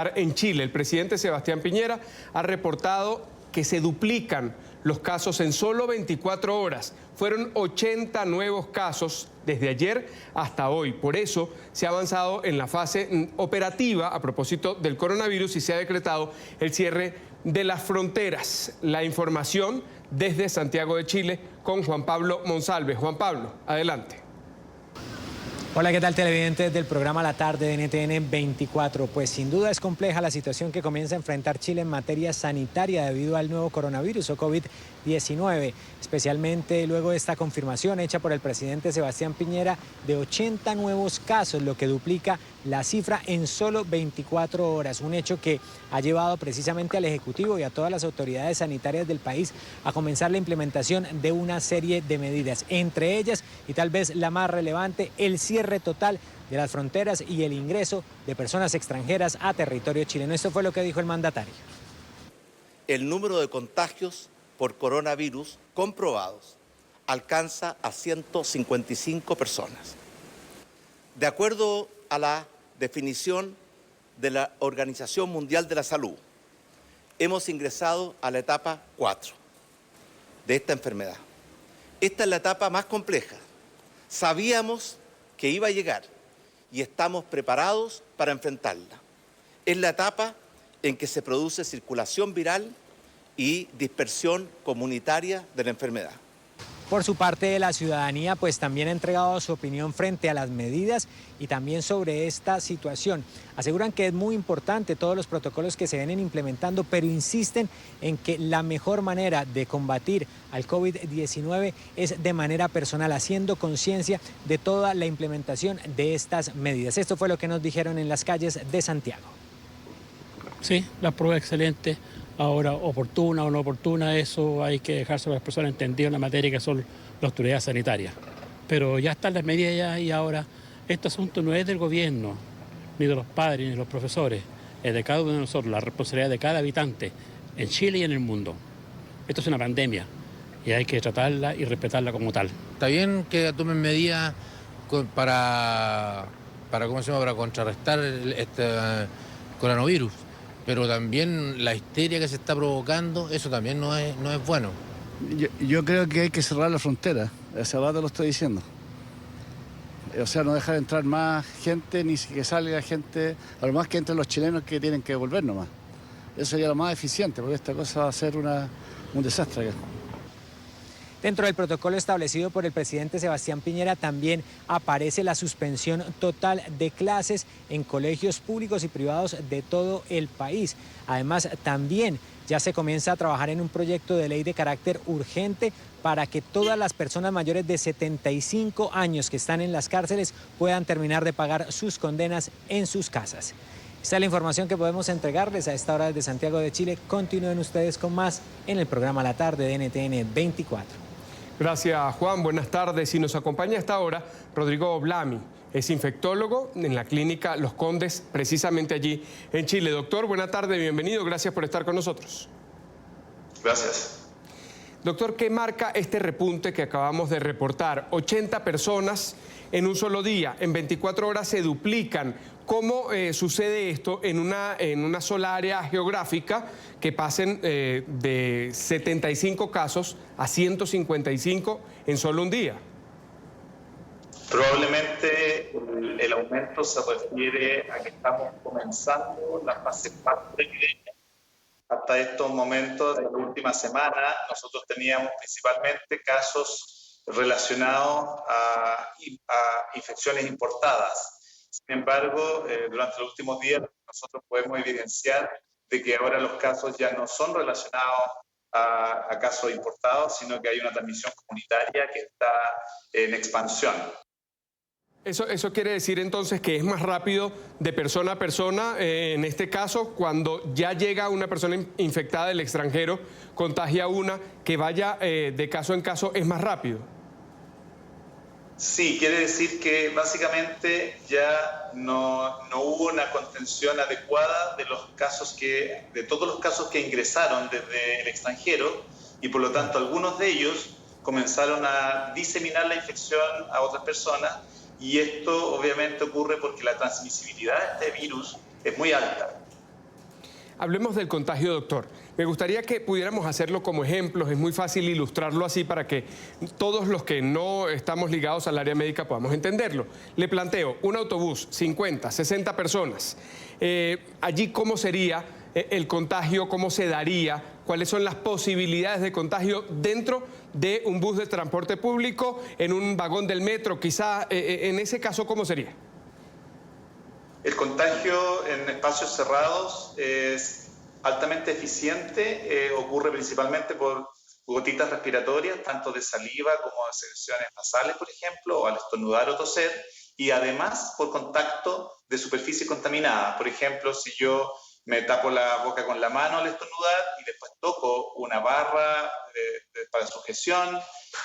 En Chile, el presidente Sebastián Piñera ha reportado que se duplican los casos en solo 24 horas. Fueron 80 nuevos casos desde ayer hasta hoy. Por eso se ha avanzado en la fase operativa a propósito del coronavirus y se ha decretado el cierre de las fronteras. La información desde Santiago de Chile con Juan Pablo Monsalve. Juan Pablo, adelante. Hola, ¿qué tal, televidentes del programa La Tarde de NTN 24? Pues sin duda es compleja la situación que comienza a enfrentar Chile en materia sanitaria debido al nuevo coronavirus o COVID-19, especialmente luego de esta confirmación hecha por el presidente Sebastián Piñera de 80 nuevos casos, lo que duplica la cifra en solo 24 horas, un hecho que ha llevado precisamente al Ejecutivo y a todas las autoridades sanitarias del país a comenzar la implementación de una serie de medidas, entre ellas, y tal vez la más relevante, el cierre total de las fronteras y el ingreso de personas extranjeras a territorio chileno. Esto fue lo que dijo el mandatario. El número de contagios por coronavirus comprobados alcanza a 155 personas. De acuerdo a la definición de la Organización Mundial de la Salud, hemos ingresado a la etapa 4 de esta enfermedad. Esta es la etapa más compleja. Sabíamos que iba a llegar y estamos preparados para enfrentarla. Es la etapa en que se produce circulación viral y dispersión comunitaria de la enfermedad. Por su parte, la ciudadanía pues también ha entregado su opinión frente a las medidas y también sobre esta situación. Aseguran que es muy importante todos los protocolos que se vienen implementando, pero insisten en que la mejor manera de combatir al COVID-19 es de manera personal, haciendo conciencia de toda la implementación de estas medidas. Esto fue lo que nos dijeron en las calles de Santiago. Sí, la prueba excelente. Ahora, oportuna o no oportuna, eso hay que dejárselo a las personas entendidas en la materia que son las autoridades sanitarias. Pero ya están las medidas ya y ahora este asunto no es del gobierno, ni de los padres, ni de los profesores, es de cada uno de nosotros, la responsabilidad de cada habitante en Chile y en el mundo. Esto es una pandemia y hay que tratarla y respetarla como tal. Está bien que tomen medidas para contrarrestar este coronavirus. Pero también la histeria que se está provocando, eso también no es bueno. Yo creo que hay que cerrar la frontera, hace rato lo estoy diciendo. O sea, no dejar entrar más gente, ni que salga gente, a lo más que entren los chilenos que tienen que volver nomás. Eso sería lo más eficiente, porque esta cosa va a ser un desastre acá. Dentro del protocolo establecido por el presidente Sebastián Piñera también aparece la suspensión total de clases en colegios públicos y privados de todo el país. Además, también ya se comienza a trabajar en un proyecto de ley de carácter urgente para que todas las personas mayores de 75 años que están en las cárceles puedan terminar de pagar sus condenas en sus casas. Esta es la información que podemos entregarles a esta hora desde Santiago de Chile. Continúen ustedes con más en el programa La Tarde de NTN 24. Gracias, Juan. Buenas tardes. Y nos acompaña a esta hora Rodrigo Blami. Es infectólogo en la clínica Los Condes, precisamente allí en Chile. Doctor, buena tarde, bienvenido. Gracias por estar con nosotros. Gracias. Doctor, ¿qué marca este repunte que acabamos de reportar? 80 personas en un solo día, en 24 horas se duplican. ¿Cómo sucede esto en una sola área geográfica que pasen de 75 casos a 155 en solo un día? Probablemente el aumento se refiere a que estamos comenzando la fase 4 de epidemia. Hasta estos momentos, de la última semana, nosotros teníamos principalmente casos relacionados a infecciones importadas. Sin embargo, durante los últimos días nosotros podemos evidenciar de que ahora los casos ya no son relacionados a casos importados, sino que hay una transmisión comunitaria que está en expansión. Eso quiere decir entonces que es más rápido de persona a persona, en este caso, cuando ya llega una persona infectada del extranjero, contagia a una, que vaya de caso en caso, es más rápido. Sí, quiere decir que básicamente ya no hubo una contención adecuada de todos los casos que ingresaron desde el extranjero y por lo tanto algunos de ellos comenzaron a diseminar la infección a otras personas y esto obviamente ocurre porque la transmisibilidad de este virus es muy alta. Hablemos del contagio, doctor. Me gustaría que pudiéramos hacerlo como ejemplos. Es muy fácil ilustrarlo así para que todos los que no estamos ligados al área médica podamos entenderlo. Le planteo un autobús, 50, 60 personas. Allí, ¿cómo sería el contagio? ¿Cómo se daría? ¿Cuáles son las posibilidades de contagio dentro de un bus de transporte público, en un vagón del metro? Quizá, en ese caso, ¿cómo sería? El contagio en espacios cerrados es altamente eficiente, ocurre principalmente por gotitas respiratorias, tanto de saliva como de secreciones nasales, por ejemplo, o al estornudar o toser, y además por contacto de superficie contaminada. Por ejemplo, si yo me tapo la boca con la mano al estornudar y después toco una barra para sujeción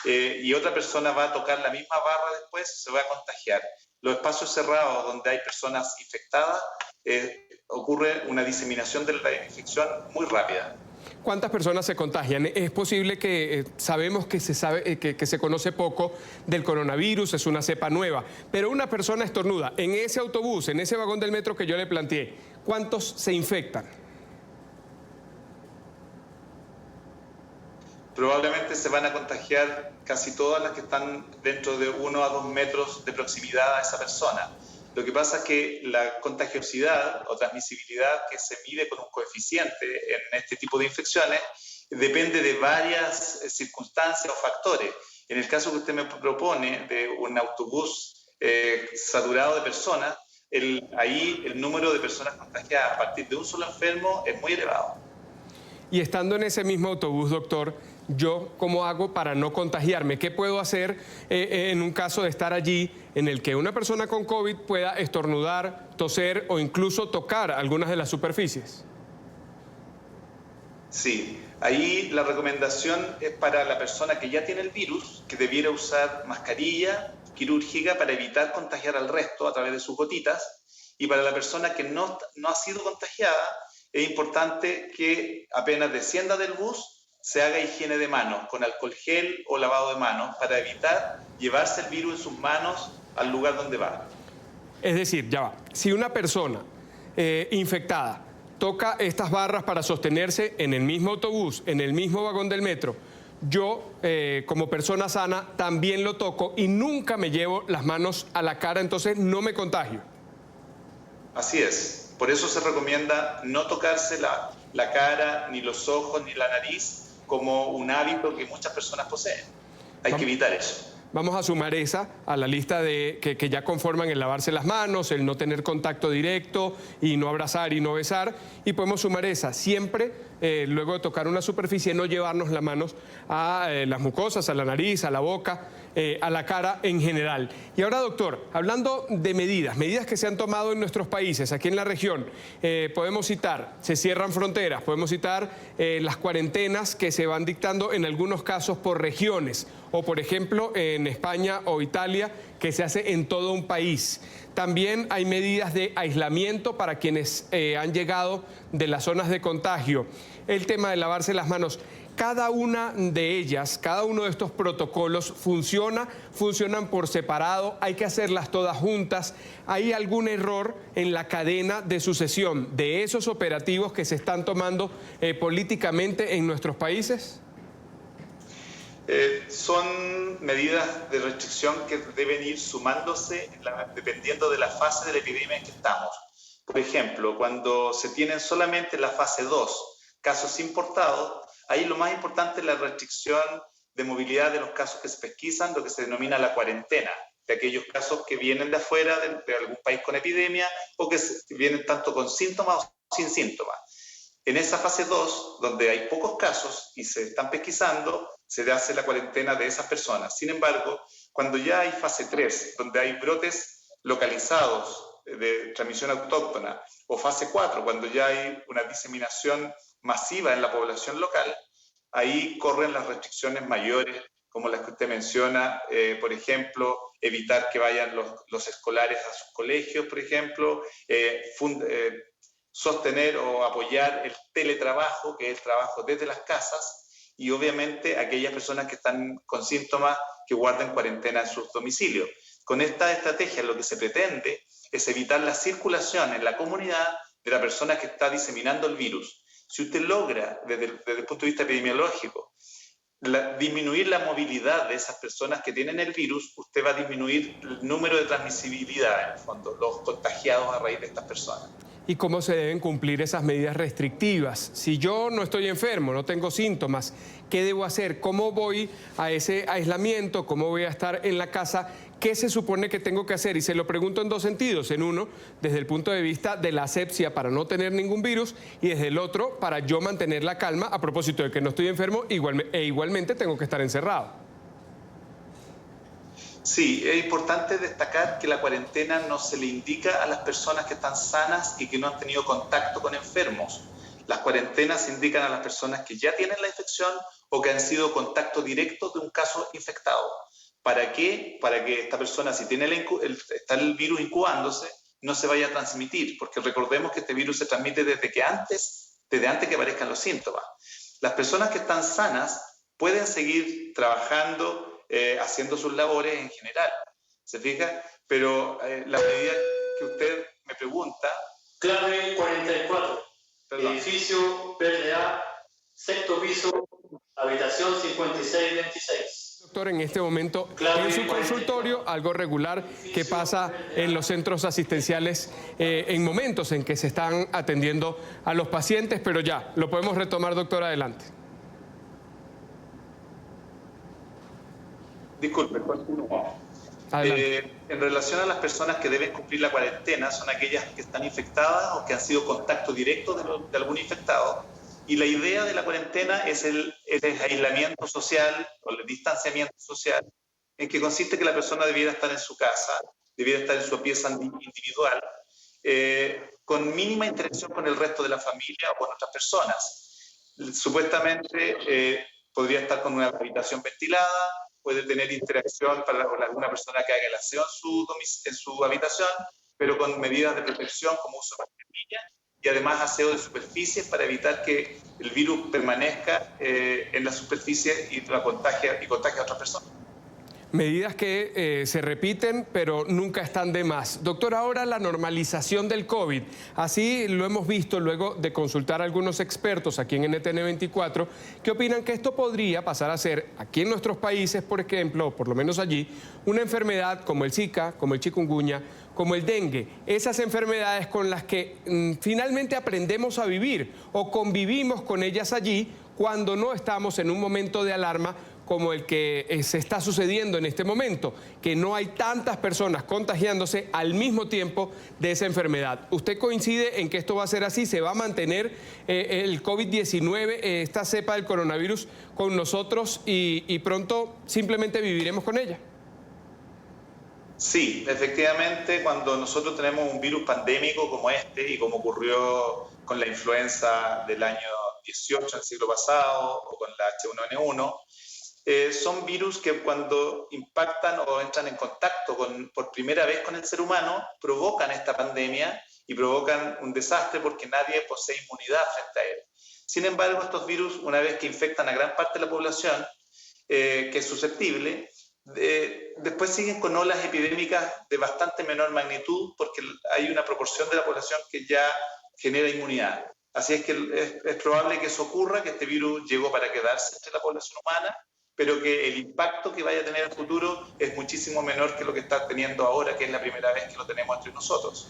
y otra persona va a tocar la misma barra después, se va a contagiar. Los espacios cerrados donde hay personas infectadas, ocurre una diseminación de la infección muy rápida. ¿Cuántas personas se contagian? Es posible que sabemos que se conoce poco del coronavirus, es una cepa nueva, pero una persona estornuda en ese autobús, en ese vagón del metro que yo le planteé, ¿cuántos se infectan? Probablemente se van a contagiar casi todas las que están dentro de 1 a 2 metros de proximidad a esa persona. Lo que pasa es que la contagiosidad o transmisibilidad que se mide con un coeficiente en este tipo de infecciones depende de varias circunstancias o factores. En el caso que usted me propone de un autobús saturado de personas, ahí el número de personas contagiadas a partir de un solo enfermo es muy elevado. Y estando en ese mismo autobús, doctor, ¿yo cómo hago para no contagiarme? ¿Qué puedo hacer en un caso de estar allí en el que una persona con COVID pueda estornudar, toser o incluso tocar algunas de las superficies? Sí, ahí la recomendación es para la persona que ya tiene el virus, que debiera usar mascarilla quirúrgica para evitar contagiar al resto a través de sus gotitas, y para la persona que no ha sido contagiada, es importante que apenas descienda del bus se haga higiene de manos con alcohol gel o lavado de manos para evitar llevarse el virus en sus manos al lugar donde va. Es decir, ya va, si una persona infectada toca estas barras para sostenerse en el mismo autobús, en el mismo vagón del metro, yo como persona sana también lo toco y nunca me llevo las manos a la cara, entonces no me contagio. Así es. Por eso se recomienda no tocarse la cara, ni los ojos, ni la nariz, como un hábito que muchas personas poseen. Hay que evitar eso. Vamos a sumar esa a la lista de que ya conforman el lavarse las manos, el no tener contacto directo y no abrazar y no besar. Y podemos sumar esa siempre, luego de tocar una superficie, no llevarnos las manos a las mucosas, a la nariz, a la boca, a la cara en general. Y ahora, doctor, hablando de medidas que se han tomado en nuestros países, aquí en la región, podemos citar, se cierran fronteras, podemos citar las cuarentenas que se van dictando en algunos casos por regiones, o por ejemplo en España o Italia, que se hace en todo un país. También hay medidas de aislamiento para quienes han llegado de las zonas de contagio. El tema de lavarse las manos. Cada una de ellas, cada uno de estos protocolos funcionan por separado, hay que hacerlas todas juntas. ¿Hay algún error en la cadena de sucesión de esos operativos que se están tomando políticamente en nuestros países? Son medidas de restricción que deben ir sumándose dependiendo de la fase de la epidemia en que estamos. Por ejemplo, cuando se tienen solamente en la fase 2 casos importados, ahí lo más importante es la restricción de movilidad de los casos que se pesquisan, lo que se denomina la cuarentena, de aquellos casos que vienen de afuera, de algún país con epidemia, o que vienen tanto con síntomas o sin síntomas. En esa fase 2, donde hay pocos casos y se están pesquisando, se hace la cuarentena de esas personas. Sin embargo, cuando ya hay fase 3, donde hay brotes localizados de transmisión autóctona, o fase 4, cuando ya hay una diseminación masiva en la población local, ahí corren las restricciones mayores, como las que usted menciona, por ejemplo, evitar que vayan los escolares a sus colegios, por ejemplo, sostener o apoyar el teletrabajo, que es el trabajo desde las casas, y obviamente aquellas personas que están con síntomas que guarden cuarentena en sus domicilios. Con esta estrategia lo que se pretende es evitar la circulación en la comunidad de la persona que está diseminando el virus. Si usted logra, desde el punto de vista epidemiológico, disminuir la movilidad de esas personas que tienen el virus, usted va a disminuir el número de transmisibilidad, en el fondo, los contagiados a raíz de estas personas. ¿Y cómo se deben cumplir esas medidas restrictivas? Si yo no estoy enfermo, no tengo síntomas, ¿qué debo hacer? ¿Cómo voy a ese aislamiento? ¿Cómo voy a estar en la casa? ¿Qué se supone que tengo que hacer? Y se lo pregunto en dos sentidos. En uno, desde el punto de vista de la asepsia para no tener ningún virus, y desde el otro, para yo mantener la calma a propósito de que no estoy enfermo igualmente tengo que estar encerrado. Sí, es importante destacar que la cuarentena no se le indica a las personas que están sanas y que no han tenido contacto con enfermos. Las cuarentenas se indican a las personas que ya tienen la infección o que han sido contacto directo de un caso infectado. ¿Para qué? Para que esta persona, si tiene está el virus incubándose, no se vaya a transmitir, porque recordemos que este virus se transmite desde antes que aparezcan los síntomas. Las personas que están sanas pueden seguir trabajando, haciendo sus labores en general, ¿se fija? Pero la medida que usted me pregunta... Clave 44, perdón. Edificio PLA, sexto piso, habitación 5626. Doctor, en este momento, en su consultorio, algo regular que pasa en los centros asistenciales en momentos en que se están atendiendo a los pacientes, pero ya, lo podemos retomar, doctor, adelante. Disculpe, continúo. En relación a las personas que deben cumplir la cuarentena, son aquellas que están infectadas o que han sido contacto directo de algún infectado. Y la idea de la cuarentena es el aislamiento social o el distanciamiento social, en que consiste que la persona debiera estar en su casa, debiera estar en su pieza individual, con mínima interacción con el resto de la familia o con otras personas. Supuestamente podría estar con una habitación ventilada, puede tener interacción con alguna persona que haga el aseo en su habitación, pero con medidas de protección como uso de mascarilla y además aseo de superficies para evitar que el virus permanezca en la superficie y contagie a otras personas. Medidas que se repiten, pero nunca están de más. Doctor, ahora la normalización del COVID. Así lo hemos visto luego de consultar a algunos expertos aquí en NTN24, que opinan que esto podría pasar a ser, aquí en nuestros países, por ejemplo, o por lo menos allí, una enfermedad como el Zika, como el chikungunya, como el dengue. Esas enfermedades con las que finalmente aprendemos a vivir o convivimos con ellas allí cuando no estamos en un momento de alarma como el que se está sucediendo en este momento, que no hay tantas personas contagiándose al mismo tiempo de esa enfermedad. ¿Usted coincide en que esto va a ser así? ¿Se va a mantener el COVID-19, esta cepa del coronavirus, con nosotros y pronto simplemente viviremos con ella? Sí, efectivamente, cuando nosotros tenemos un virus pandémico como este y como ocurrió con la influenza del año 18 del siglo pasado o con la H1N1, son virus que cuando impactan o entran en contacto por primera vez con el ser humano, provocan esta pandemia y provocan un desastre porque nadie posee inmunidad frente a él. Sin embargo, estos virus, una vez que infectan a gran parte de la población, que es susceptible, después siguen con olas epidémicas de bastante menor magnitud porque hay una proporción de la población que ya genera inmunidad. Así es que es probable que eso ocurra, que este virus llegó para quedarse entre la población humana, pero que el impacto que vaya a tener en el futuro es muchísimo menor que lo que está teniendo ahora, que es la primera vez que lo tenemos entre nosotros.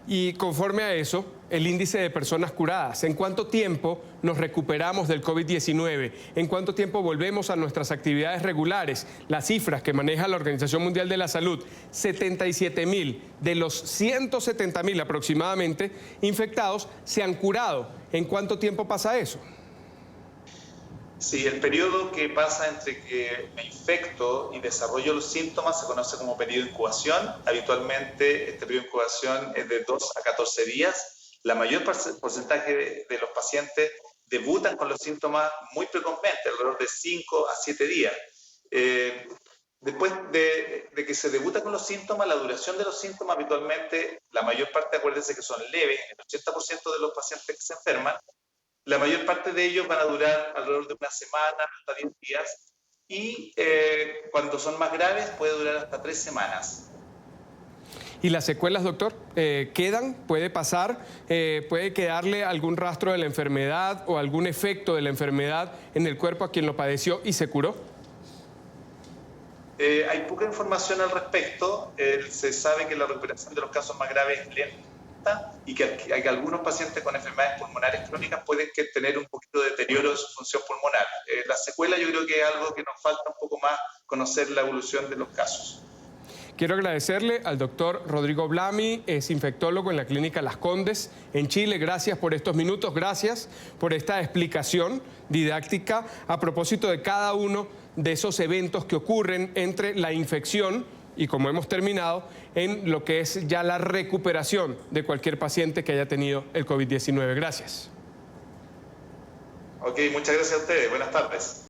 Y conforme a eso, el índice de personas curadas, ¿en cuánto tiempo nos recuperamos del COVID-19? ¿En cuánto tiempo volvemos a nuestras actividades regulares? Las cifras que maneja la Organización Mundial de la Salud, 77.000 de los 170.000 aproximadamente infectados se han curado. ¿En cuánto tiempo pasa eso? Sí, el periodo que pasa entre que me infecto y desarrollo los síntomas se conoce como periodo de incubación. Habitualmente este periodo de incubación es de 2 a 14 días. La mayor porcentaje de los pacientes debutan con los síntomas muy precozmente, alrededor de 5 a 7 días. Después de que se debuta con los síntomas, la duración de los síntomas habitualmente, la mayor parte, acuérdense que son leves, el 80% de los pacientes que se enferman, la mayor parte de ellos van a durar alrededor de una semana hasta 10 días y cuando son más graves puede durar hasta 3 semanas. ¿Y las secuelas, doctor? ¿Quedan? ¿Puede pasar? ¿Puede quedarle algún rastro de la enfermedad o algún efecto de la enfermedad en el cuerpo a quien lo padeció y se curó? Hay poca información al respecto. Se sabe que la recuperación de los casos más graves es lenta y que algunos pacientes con enfermedades pulmonares crónicas pueden tener un poquito de deterioro de su función pulmonar. La secuela yo creo que es algo que nos falta un poco más conocer la evolución de los casos. Quiero agradecerle al doctor Rodrigo Blami, es infectólogo en la Clínica Las Condes en Chile. Gracias por estos minutos, gracias por esta explicación didáctica a propósito de cada uno de esos eventos que ocurren entre la infección y, como hemos terminado, en lo que es ya la recuperación de cualquier paciente que haya tenido el COVID-19. Gracias. Ok, muchas gracias a ustedes. Buenas tardes.